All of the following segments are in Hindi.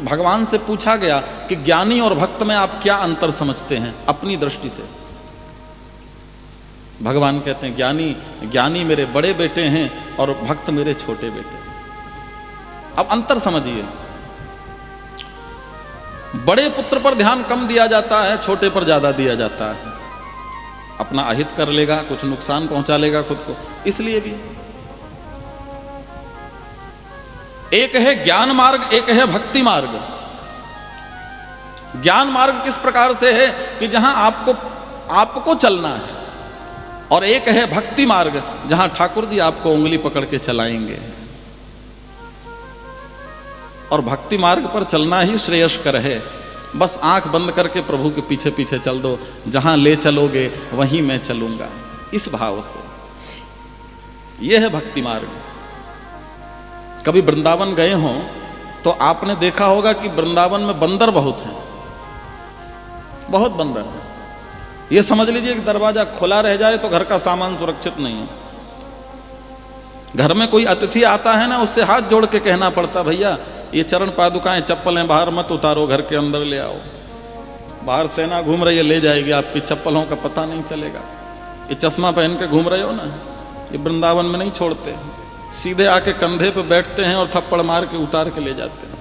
भगवान से पूछा गया कि ज्ञानी और भक्त में आप क्या अंतर समझते हैं अपनी दृष्टि से। भगवान कहते हैं ज्ञानी मेरे बड़े बेटे हैं और भक्त मेरे छोटे बेटे। अब अंतर समझिए, बड़े पुत्र पर ध्यान कम दिया जाता है, छोटे पर ज्यादा दिया जाता है। अपना अहित कर लेगा, कुछ नुकसान पहुंचा लेगा खुद को। इसलिए भी एक है ज्ञान मार्ग, एक है भक्ति मार्ग। ज्ञान मार्ग किस प्रकार से है कि जहां आपको चलना है, और एक है भक्ति मार्ग जहां ठाकुर जी आपको उंगली पकड़ के चलाएंगे। और भक्ति मार्ग पर चलना ही श्रेयस्कर है। बस आंख बंद करके प्रभु के पीछे पीछे चल दो, जहां ले चलोगे वहीं मैं चलूंगा, इस भाव से। यह है भक्ति मार्ग। कभी वृंदावन गए हो तो आपने देखा होगा कि वृंदावन में बंदर बहुत हैं, बहुत बंदर हैं। ये समझ लीजिए कि दरवाजा खुला रह जाए तो घर का सामान सुरक्षित नहीं है। घर में कोई अतिथि आता है ना, उससे हाथ जोड़ के कहना पड़ता, भैया ये चरण पादुकाएं चप्पलें बाहर मत उतारो, घर के अंदर ले आओ। बाहर सेना घूम रही है, ले जाएगी, आपकी चप्पलों का पता नहीं चलेगा। ये चश्मा पहन के घूम रहे हो ना, ये वृंदावन में नहीं छोड़ते, सीधे आके कंधे पे बैठते हैं और थप्पड़ मार के उतार के ले जाते हैं।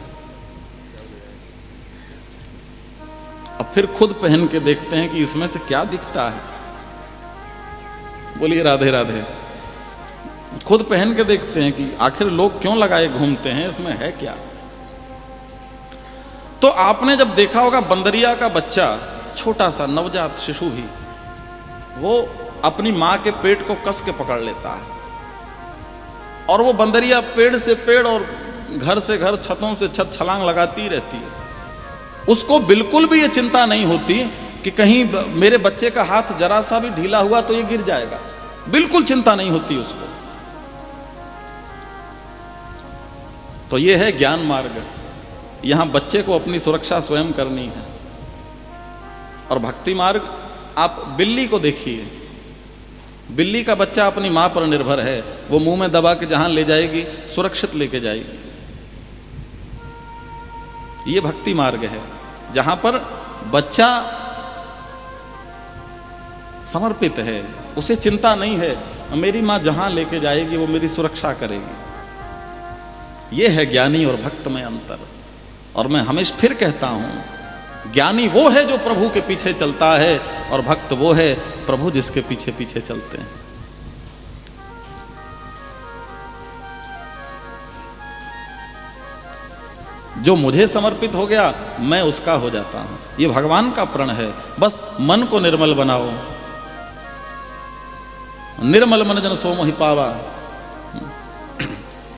अब फिर खुद पहन के देखते हैं कि इसमें से क्या दिखता है। बोलिए राधे राधे। खुद पहन के देखते हैं कि आखिर लोग क्यों लगाए घूमते हैं, इसमें है क्या। तो आपने जब देखा होगा बंदरिया का बच्चा, छोटा सा नवजात शिशु भी, वो अपनी मां के पेट को कस के पकड़ लेता है, और वो बंदरिया पेड़ से पेड़ और घर से घर, छतों से छत छलांग लगाती रहती है। उसको बिल्कुल भी ये चिंता नहीं होती कि कहीं मेरे बच्चे का हाथ जरा सा भी ढीला हुआ तो ये गिर जाएगा, बिल्कुल चिंता नहीं होती उसको। तो ये है ज्ञान मार्ग। यहां बच्चे को अपनी सुरक्षा स्वयं करनी है। और भक्ति मार्ग, आप बिल्ली को देखिए, बिल्ली का बच्चा अपनी मां पर निर्भर है, वो मुंह में दबा के जहां ले जाएगी सुरक्षित लेके जाएगी। ये भक्ति मार्ग है, जहां पर बच्चा समर्पित है, उसे चिंता नहीं है, मेरी मां जहां लेके जाएगी वो मेरी सुरक्षा करेगी। यह है ज्ञानी और भक्त में अंतर। और मैं हमेशा फिर कहता हूं, ज्ञानी वो है जो प्रभु के पीछे चलता है, और भक्त वो है प्रभु जिसके पीछे पीछे चलते हैं। जो मुझे समर्पित हो गया मैं उसका हो जाता हूं। ये भगवान का प्रण है। बस मन को निर्मल बनाओ। निर्मल मन जन सो मोहि पावा।